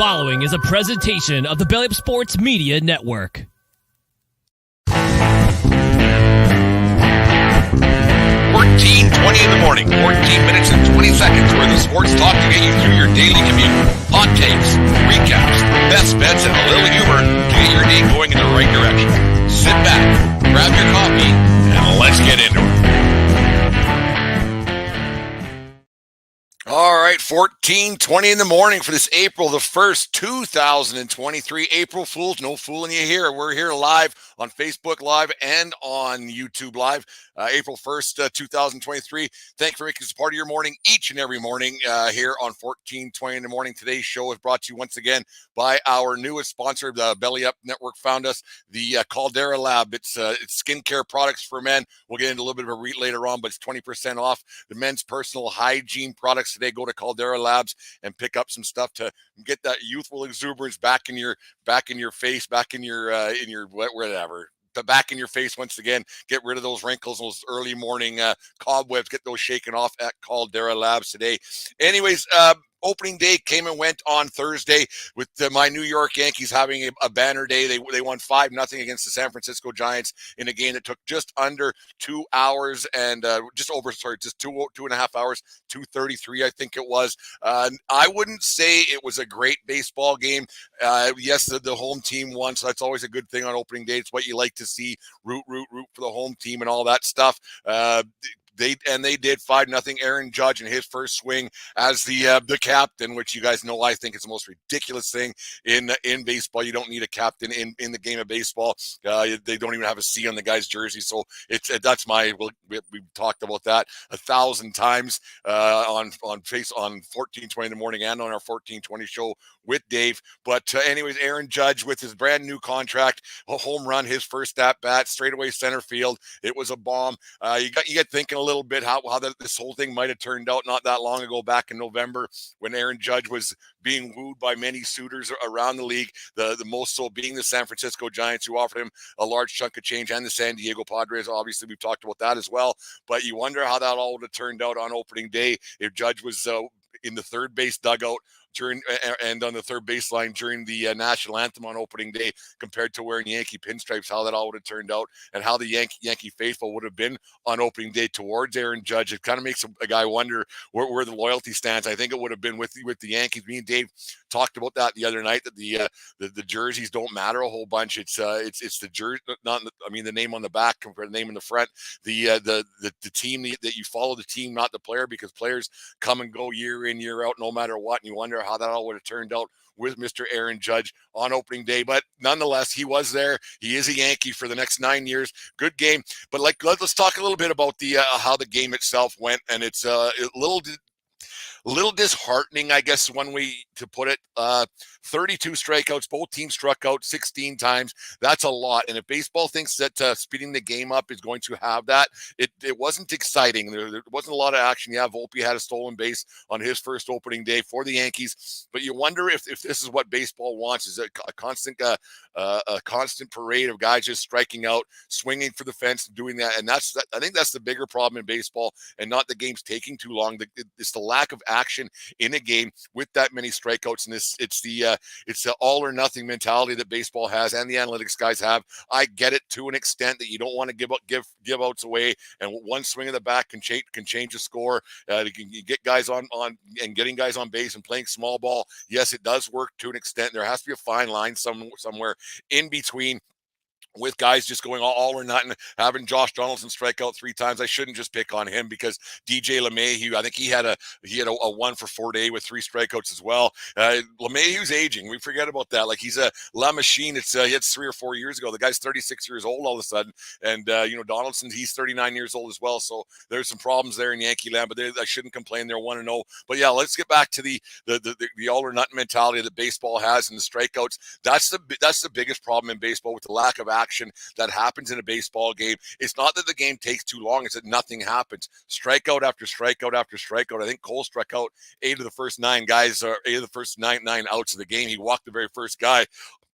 following is a presentation of the Belly Up Sports Media Network. 14:20 in the morning, 14 minutes and 20 seconds worth of sports talk to get you through your daily commute. Hot takes, recaps, best bets, and a little humor to get your day going in the right direction. Sit back, grab your coffee, and let's get into it. All right, 14:20 in the morning for this April the 1st, 2023. April Fools, no fooling you here. We're here live on Facebook Live and on YouTube Live. April 1st, 2023. Thank you for making this part of your morning each and every morning here on 14:20 in the morning. Today's show is brought to you once again by our newest sponsor. The Belly Up Network found us, the Caldera Lab. It's skincare products for men. We'll get into a little bit of a read later on, but it's 20% off the men's personal hygiene products today. Go to Caldera Labs and pick up some stuff to get that youthful exuberance back in your face, back in your whatever. Back in your face once again. Get rid of those wrinkles, those early morning cobwebs. Get those shaken off at Caldera Labs today. Anyways, opening day came and went on Thursday with my New York Yankees having a banner day. They won 5-0 against the San Francisco Giants in a game that took just under 2 hours and just 2.5 hours, 2:33 I think it was. I wouldn't say it was a great baseball game. Yes, the home team won, so that's always a good thing on opening day. It's what you like to see. Root for the home team and all that stuff. They did 5-0. Aaron Judge in his first swing as the captain, which you guys know I think is the most ridiculous thing in baseball. You don't need a captain in the game of baseball. They don't even have a C on the guy's jersey, so we've talked about that 1,000 times on 14:20 in the morning and on our 14:20 show with Dave. But anyways, Aaron Judge with his brand new contract, a home run, his first at bat, straightaway center field. It was a bomb. You get thinking a little bit how this whole thing might have turned out not that long ago, back in November, when Aaron Judge was being wooed by many suitors around the league, the most so being the San Francisco Giants, who offered him a large chunk of change, and the San Diego Padres. Obviously, we've talked about that as well. But you wonder how that all would have turned out on opening day if Judge was in the third base dugout and on the third baseline during the national anthem on opening day, compared to wearing Yankee pinstripes, how that all would have turned out, and how the Yankee faithful would have been on opening day towards Aaron Judge. It kind of makes a guy wonder where the loyalty stands. I think it would have been with the Yankees. Me and Dave talked about that the other night, that the jerseys don't matter a whole bunch. It's the jersey, the name on the back compared to the name in the front. The team that you follow, the team, not the player, because players come and go year in, year out, no matter what. And you wonder how that all would have turned out with Mr. Aaron Judge on opening day. But nonetheless, he was there. He is a Yankee for the next 9 years. Good game. But let's talk a little bit about how the game itself went. And it's a little disheartening, I guess, one way to put it. 32 strikeouts. Both teams struck out 16 times. That's a lot. And if baseball thinks that speeding the game up is going to have that, it wasn't exciting. There wasn't a lot of action. Yeah, Volpe had a stolen base on his first opening day for the Yankees. But you wonder if this is what baseball wants, is a constant parade of guys just striking out, swinging for the fence, doing that. And I think that's the bigger problem in baseball, and not the game's taking too long. It's the lack of action in a game with that many strikeouts. And it's the all or nothing mentality that baseball has and the analytics guys have. I get it to an extent that you don't want to give outs away, and one swing of the bat can change the score. You get guys on and getting guys on base and playing small ball. Yes, it does work to an extent. There has to be a fine line somewhere in between, with guys just going all or nothing, having Josh Donaldson strike out 3 times. I shouldn't just pick on him, because DJ LeMahieu, I think he had a 1-for-4 day with 3 strikeouts as well. LeMahieu's aging. We forget about that. Like, he's a La Machine. He hit 3 or 4 years ago. The guy's 36 years old all of a sudden. And, Donaldson, he's 39 years old as well. So there's some problems there in Yankee land, but I shouldn't complain. They're 1-0. But yeah, let's get back to the all or nothing mentality that baseball has, and the strikeouts. That's the biggest problem in baseball, with the lack of action that happens in a baseball game. It's not that the game takes too long, it's that nothing happens. Strikeout after strikeout after strikeout. I think Cole struck out 8 of the first 9 guys, or 8 of the first nine outs of the game. He walked the very first guy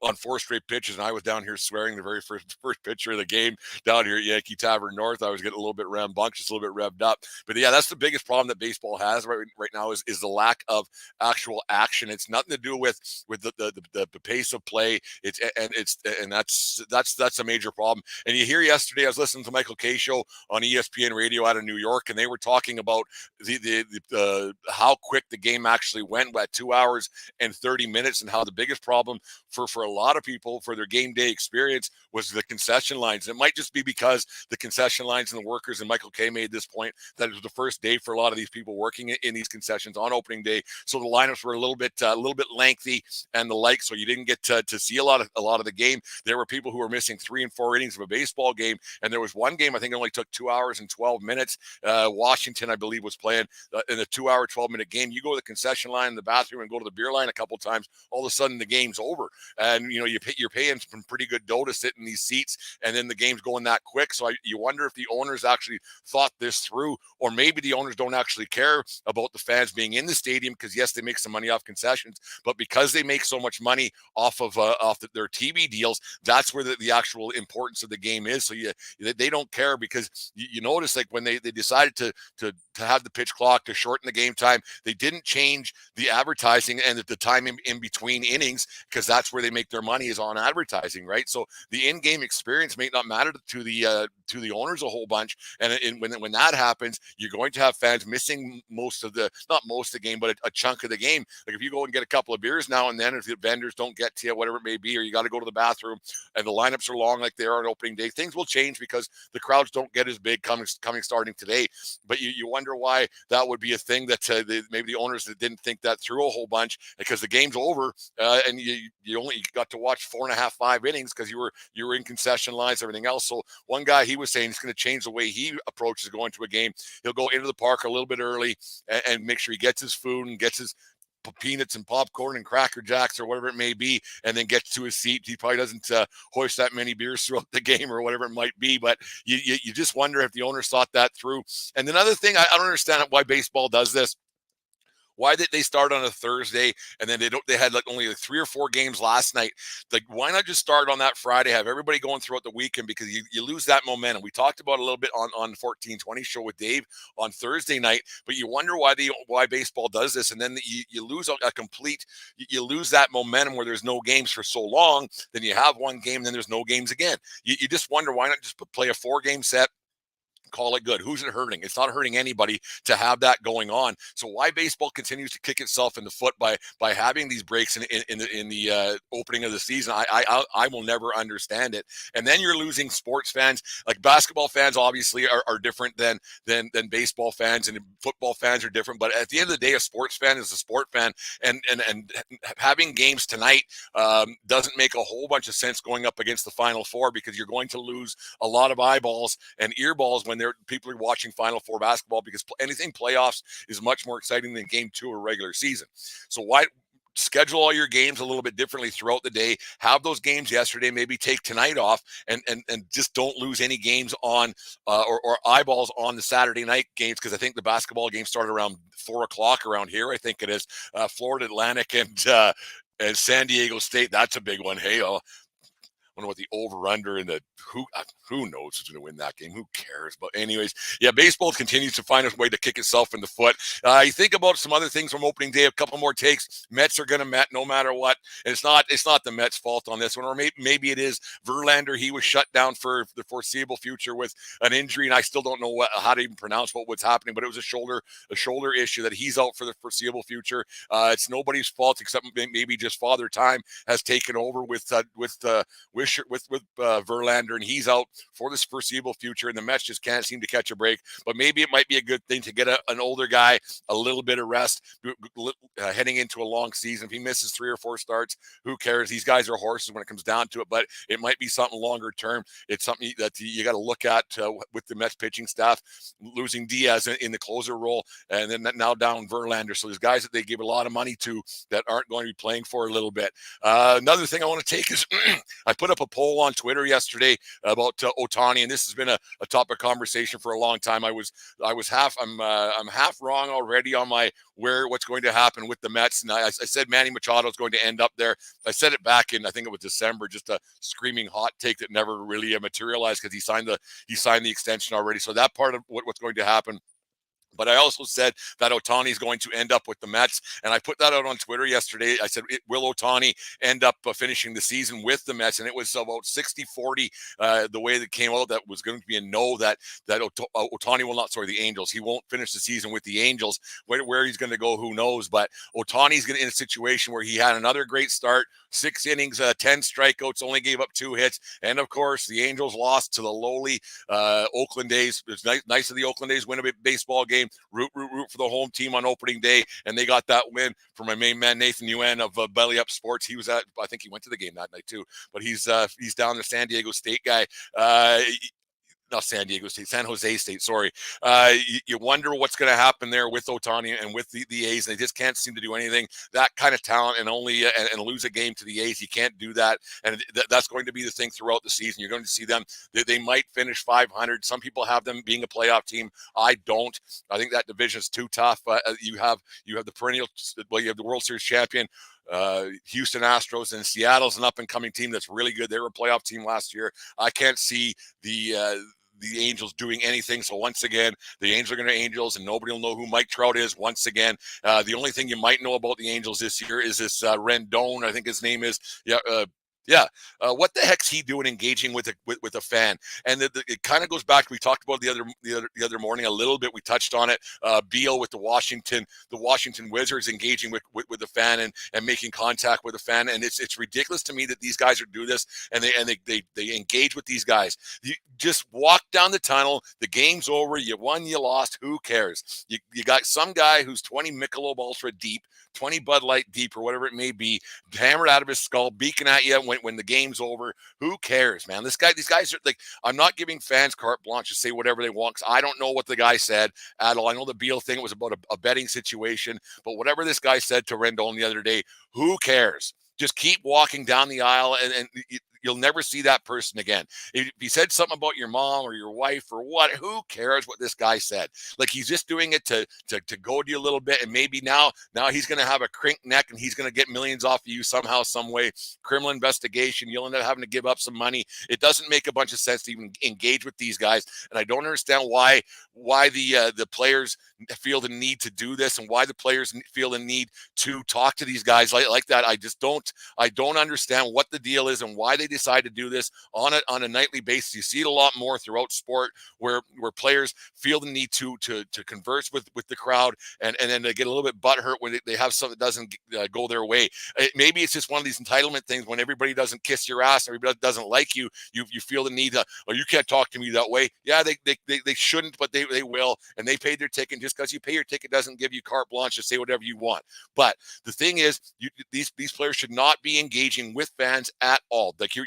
on 4 straight pitches, and I was down here swearing the very first pitcher of the game down here at Yankee Tavern North. I was getting a little bit rambunctious, a little bit revved up. But yeah, that's the biggest problem that baseball has right now is the lack of actual action. It's nothing to do with the pace of play. That's a major problem. And you hear yesterday, I was listening to Michael Kay show on ESPN Radio out of New York, and they were talking about the how quick the game actually went at 2 hours and 30 minutes, and how the biggest problem for a lot of people for their game day experience was the concession lines. It might just be because the concession lines and the workers, and Michael Kay made this point, that it was the first day for a lot of these people working in these concessions on opening day, so the lineups were a little bit lengthy and the like, so you didn't get to see a lot of the game. There were people who were missing 3 and 4 innings of a baseball game, and there was one game I think it only took 2 hours and 12 minutes. Washington, I believe, was playing in a 2 hour 12-minute game. You go to the concession line in the bathroom and go to the beer line a couple times, all of a sudden the game's over, and you're paying some pretty good dough to sit in these seats, and then the game's going that quick. So you wonder if the owners actually thought this through, or maybe the owners don't actually care about the fans being in the stadium, because yes, they make some money off concessions, but because they make so much money off of their TV deals, that's where the actual importance of the game is. So they don't care, because you notice, like, when they decided to have the pitch clock to shorten the game time, they didn't change the advertising and the time in between innings, because that's where they make their money, is on advertising, right? So the in-game experience may not matter to the owners a whole bunch, and when that happens, you're going to have fans missing not most of the game, but a chunk of the game. Like, if you go and get a couple of beers now and then, if the vendors don't get to you, whatever it may be, or you got to go to the bathroom, and the lineups are long like they are on opening day, things will change, because the crowds don't get as big coming starting today. But you wonder why that would be a thing, that maybe the owners that didn't think that through a whole bunch, because the game's over, and you only got to watch 4.5, 5 innings because you were in concession lines, everything else. So one guy, he was saying it's going to change the way he approaches going to a game. He'll go into the park a little bit early and make sure he gets his food and gets his peanuts and popcorn and Cracker Jacks or whatever it may be, and then gets to his seat. He probably doesn't hoist that many beers throughout the game or whatever it might be, but you just wonder if the owners thought that through. And another thing, I don't understand why baseball does this. Why did they start on a Thursday, and then they had like only 3 or 4 games last night? Like, why not just start on that Friday, have everybody going throughout the weekend, because you lose that momentum. We talked about a little bit on the 1420 show with Dave on Thursday night, but you wonder why baseball does this, and then you lose you lose that momentum where there's no games for so long. Then you have one game, then there's no games again. You just wonder, why not just play a 4-game set, call it good? Who's it hurting? It's not hurting anybody to have that going on. So why baseball continues to kick itself in the foot by having these breaks in the opening of the season, I will never understand it. And then you're losing sports fans. Like, basketball fans obviously are different than baseball fans, and football fans are different. But at the end of the day, a sports fan is a sport fan, and having games tonight doesn't make a whole bunch of sense going up against the Final Four, because you're going to lose a lot of eyeballs and earballs when people are watching Final Four basketball, because anything playoffs is much more exciting than game 2 or regular season. So why schedule all your games a little bit differently throughout the day? Have those games yesterday, maybe take tonight off, and just don't lose any games on or eyeballs on the Saturday night games, because I think the basketball game started around 4 o'clock around here. I think it is Florida Atlantic and San Diego State. That's a big one. Hey, wonder what the over-under and who knows who's going to win that game. Who cares? But anyways, yeah, baseball continues to find a way to kick itself in the foot. You think about some other things from opening day, a couple more takes. Mets are going to Met no matter what. And it's not the Mets' fault on this one, or maybe it is. Verlander, he was shut down for the foreseeable future with an injury, and I still don't know how to even pronounce what's happening, but it was a shoulder issue that he's out for the foreseeable future. It's nobody's fault except maybe just Father Time has taken over with Verlander, and he's out for this foreseeable future, and the Mets just can't seem to catch a break. But maybe it might be a good thing to get an older guy a little bit of rest heading into a long season. If he misses 3 or 4 starts, who cares? These guys are horses when it comes down to it, but it might be something longer term. It's something that you got to look at with the Mets pitching staff, losing Diaz in the closer role, and then now down Verlander. So there's guys that they give a lot of money to that aren't going to be playing for a little bit. Another thing I want to take is I put up a poll on Twitter yesterday about Ohtani, and this has been a topic of conversation for a long time. I'm half wrong already on what's going to happen with the Mets, and I said Manny Machado is going to end up there. I said it back in, I think it was December, just a screaming hot take that never really materialized because he signed the extension already. So that part of what's going to happen. But I also said that Ohtani is going to end up with the Mets, and I put that out on Twitter yesterday. I said, will Ohtani end up finishing the season with the Mets? And it was about 60-40 the way that came out. That was going to be a no, that Ohtani will not, the Angels. He won't finish the season with the Angels. Where he's going to go, who knows? But Ohtani's in a situation where he had another great start, 6 innings, 10 strikeouts, only gave up 2 hits. And, of course, the Angels lost to the lowly Oakland A's. It's nice of the Oakland A's win a baseball game. Root for the home team on opening day, and they got that win for my main man Nathan Yuen of Belly Up Sports. He was I think he went to the game that night too, but he's down the San Diego State guy. Not San Diego State, San Jose State, sorry. You wonder what's going to happen there with Ohtani and with the A's. They just can't seem to do anything. That kind of talent and only and lose a game to the A's, you can't do that. And that's going to be the thing throughout the season. You're going to see them. They might finish 500. Some people have them being a playoff team. I don't. I think that division is too tough. You have the perennial. Well, you have the World Series champion. Houston Astros, and Seattle's an up-and-coming team that's really good. They were a playoff team last year. I can't see the Angels doing anything. So once again, the Angels are going to Angels, and nobody will know who Mike Trout is once again. The only thing you might know about the Angels this year is this Rendon, I think his name is. What the heck's he doing engaging with a fan? And it kind of goes back. We talked about the other morning a little bit. We touched on it. Beal with the Washington Wizards engaging with the fan and making contact with a fan. And it's ridiculous to me that these guys are doing this and they engage with these guys. You just walk down the tunnel. The game's over. You won. You lost. Who cares? You got some guy who's 20 Michelob Ultra deep, 20 Bud Light deep, or whatever it may be, hammered out of his skull, beaking at you when the game's over. Who cares, man? These guys are like, I'm not giving fans carte blanche to say whatever they want, because I don't know what the guy said at all. I know the Beal thing was about a betting situation, but whatever this guy said to Rendon the other day, who cares? Just keep walking down the aisle, and you'll never see that person again. If he said something about your mom or your wife or what, who cares what this guy said? Like, he's just doing it to goad you a little bit, and maybe now he's going to have a crink neck and he's going to get millions off of you somehow, some way. Criminal investigation. You'll end up having to give up some money. It doesn't make a bunch of sense to even engage with these guys, and I don't understand why the players feel the need to do this, and why the players feel the need to talk to these guys like that. I don't understand what the deal is and why they decide to do this on a nightly basis. You see it a lot more throughout sport where players feel the need to converse with the crowd, and then they get a little bit butthurt when they have something that doesn't go their way. Maybe it's just one of these entitlement things. When everybody doesn't kiss your ass, everybody doesn't like you, you feel the need to, oh, you can't talk to me that way. Yeah, they shouldn't, but they will, and they paid their ticket. Just because you pay your ticket doesn't give you carte blanche to say whatever you want. But the thing is, these players should not be engaging with fans at all. Like, you're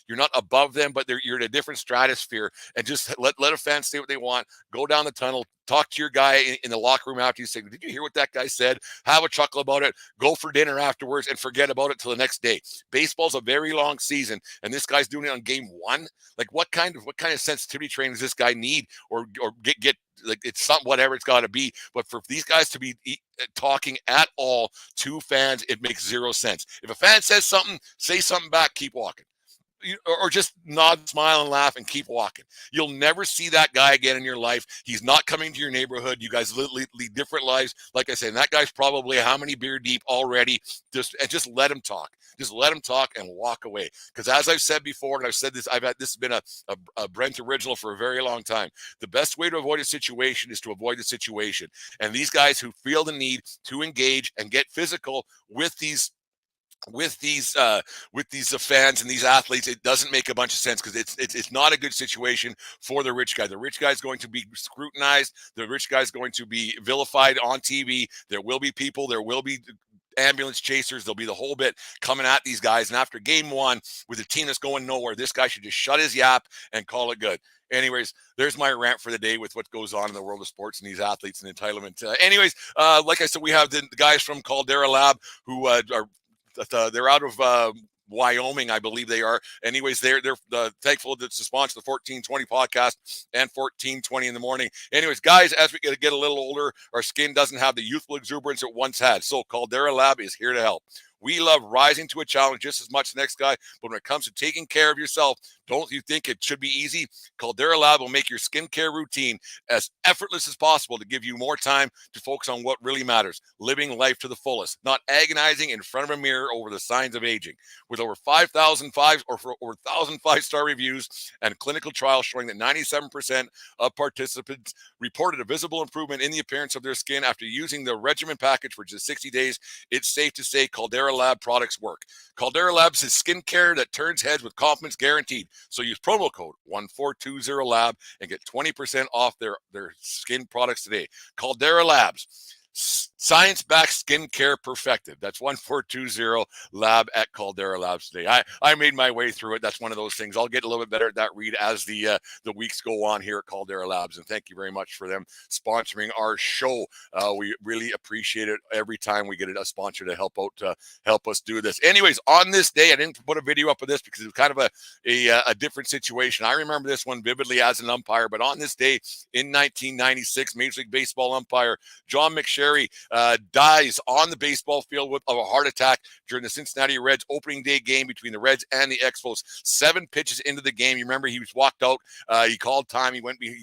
not above them, but you're in a different stratosphere, and just let a fan say what they want. Go down the tunnel, talk to your guy in the locker room after you say, did you hear what that guy said? Have a chuckle about it. Go for dinner afterwards and forget about it till the next day. Baseball's a very long season, and this guy's doing it on game 1. Like, what kind of sensitivity training does this guy need, or get like, it's something, whatever it's got to be. But for these guys to be talking at all to fans, it makes zero sense. If a fan says something, say something back, keep walking. Or just nod, smile, and laugh and keep walking. You'll never see that guy again in your life. He's not coming to your neighborhood. You guys lead different lives. Like I said, and that guy's probably how many beer deep already. Just let him talk. Just let him talk and walk away. Because as I've said before, and I've said this, this has been a Brent original for a very long time. The best way to avoid a situation is to avoid the situation. And these guys who feel the need to engage and get physical with these fans and these athletes, it doesn't make a bunch of sense, because it's not a good situation for the rich guy. The rich guy is going to be scrutinized. The rich guy is going to be vilified on TV. There will be people. There will be ambulance chasers. There'll be the whole bit coming at these guys. And after game 1, with a team that's going nowhere, this guy should just shut his yap and call it good. Anyways, there's my rant for the day with what goes on in the world of sports and these athletes and entitlement. Like I said, we have the guys from Caldera Lab who are they're out of Wyoming, I believe they are. Anyways, they're thankful to sponsor the 1420 podcast and 1420 in the morning. Anyways, guys, as we get a little older, our skin doesn't have the youthful exuberance it once had. So Caldera Lab is here to help. We love rising to a challenge just as much as the next guy, but when it comes to taking care of yourself, don't you think it should be easy? Caldera Lab will make your skincare routine as effortless as possible to give you more time to focus on what really matters, living life to the fullest, not agonizing in front of a mirror over the signs of aging. With over 5,000 5-star reviews and clinical trials showing that 97% of participants reported a visible improvement in the appearance of their skin after using the regimen package for just 60 days, it's safe to say Caldera Lab products work. Caldera Labs is skincare that turns heads with confidence guaranteed. So use promo code 1420LAB and get 20% off their skin products today. Caldera Labs, science-backed skincare perfected. That's 1420 Lab at Caldera Labs today. I made my way through it. That's one of those things. I'll get a little bit better at that read as the weeks go on here at Caldera Labs. And thank you very much for them sponsoring our show. We really appreciate it every time we get a sponsor to help us do this. Anyways, on this day, I didn't put a video up of this because it was kind of a different situation. I remember this one vividly as an umpire, but on this day in 1996, Major League Baseball umpire John McSherry dies on the baseball field of a heart attack during the Cincinnati Reds opening day game between the Reds and the Expos. 7 pitches into the game, you remember he was walked out. He called time. He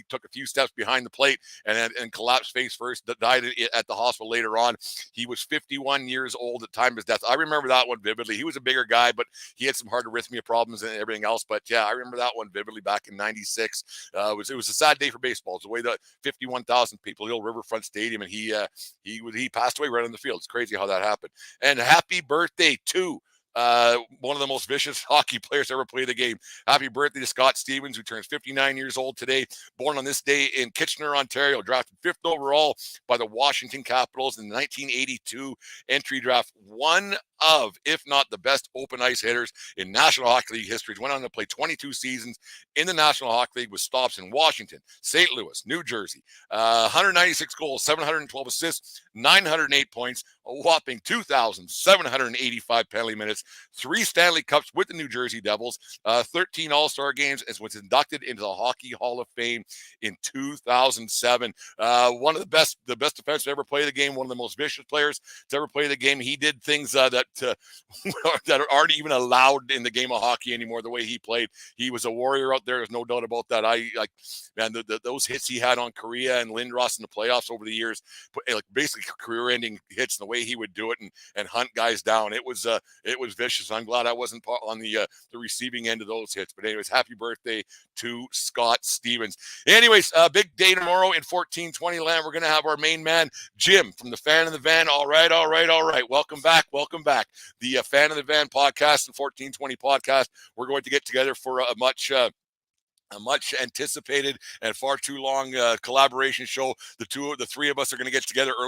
took a few steps behind the plate and collapsed face first. Died at the hospital later on. He was 51 years old at the time of his death. I remember that one vividly. He was a bigger guy, but he had some heart arrhythmia problems and everything else. But yeah, I remember that one vividly back in '96. It was a sad day for baseball. It's the way that 51,000 people, Hill Riverfront Stadium, and he passed away right on the field. It's crazy how that happened. And happy birthday to one of the most vicious hockey players to ever play the game. Happy birthday to Scott Stevens, who turns 59 years old today. Born on this day in Kitchener, Ontario. Drafted 5th overall by the Washington Capitals in the 1982 entry draft. One of, if not the best open ice hitters in National Hockey League history. He went on to play 22 seasons in the National Hockey League with stops in Washington, St. Louis, New Jersey. 196 goals, 712 assists, 908 points, a whopping 2,785 penalty minutes, 3 Stanley Cups with the New Jersey Devils, 13 All-Star games, and was inducted into the Hockey Hall of Fame in 2007. One of the best defensemen to ever play the game, one of the most vicious players to ever play the game. He did things that aren't even allowed in the game of hockey anymore. The way he played, he was a warrior out there. There's no doubt about that. Those hits he had on Korea and Lindros in the playoffs over the years, like basically career-ending hits, and the way he would do it and hunt guys down, it was vicious. I'm glad I wasn't on the receiving end of those hits. But anyways, happy birthday to Scott Stevens. Anyways, big day tomorrow in 1420 land. We're gonna have our main man Jim from the Fan in the Van. All right. Welcome back. The Fan of the Van podcast and 1420 podcast. We're going to get together for a much anticipated and far too long collaboration show. The three of us are going to get together a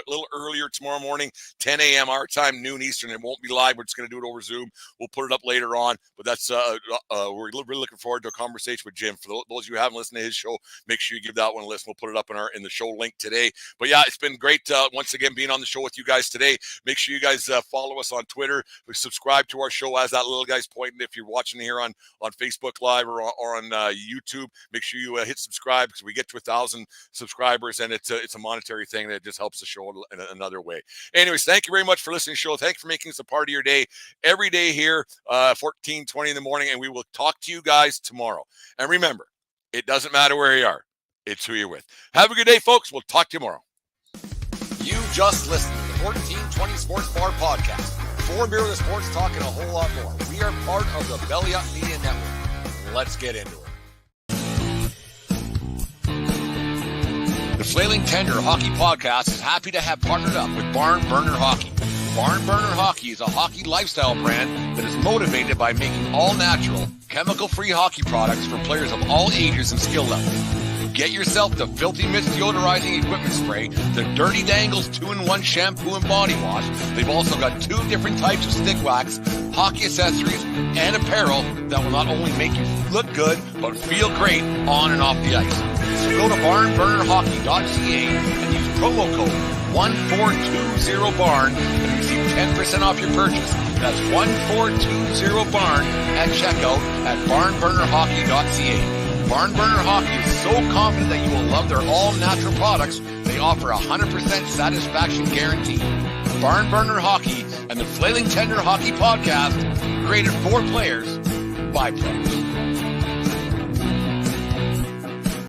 little earlier tomorrow morning, 10 a.m. our time, noon Eastern. It won't be live. We're just going to do it over Zoom. We'll put it up later on. But that's we're really looking forward to a conversation with Jim. For those of you who haven't listened to his show, make sure you give that one a listen. We'll put it up in the show link today. But yeah, it's been great once again being on the show with you guys today. Make sure you guys follow us on Twitter. Subscribe to our show as that little guy's pointing. If you're watching here on Facebook Live or on YouTube, make sure you hit subscribe, because we get to 1,000 subscribers, and it's a monetary thing that just helps the show in another way. Anyways, thank you very much for listening to the show. Thanks for making this a part of your day every day here, 14:20 in the morning, and we will talk to you guys tomorrow. And remember, it doesn't matter where you are, it's who you're with. Have a good day, folks. We'll talk to you tomorrow. You just listened to the 1420 Sports Bar podcast. 4 beer with sports talk and a whole lot more. We are part of the Belly Up Media Network. Let's get into it. The Flailing Tender Hockey Podcast is happy to have partnered up with Barn Burner Hockey. Barn Burner Hockey is a hockey lifestyle brand that is motivated by making all-natural, chemical-free hockey products for players of all ages and skill levels. Get yourself the Filthy Mitts deodorizing equipment spray, the Dirty Dangles 2-in-1 shampoo and body wash. They've also got 2 different types of stick wax, hockey accessories, and apparel that will not only make you look good, but feel great on and off the ice. So go to barnburnerhockey.ca and use promo code 1420BARN and receive 10% off your purchase. That's 1420 Barn at checkout at barnburnerhockey.ca. Barn Burner Hockey is so confident that you will love their all-natural products, they offer a 100% satisfaction guarantee. Barn Burner Hockey and the Flailing Tender Hockey Podcast, created for players by players.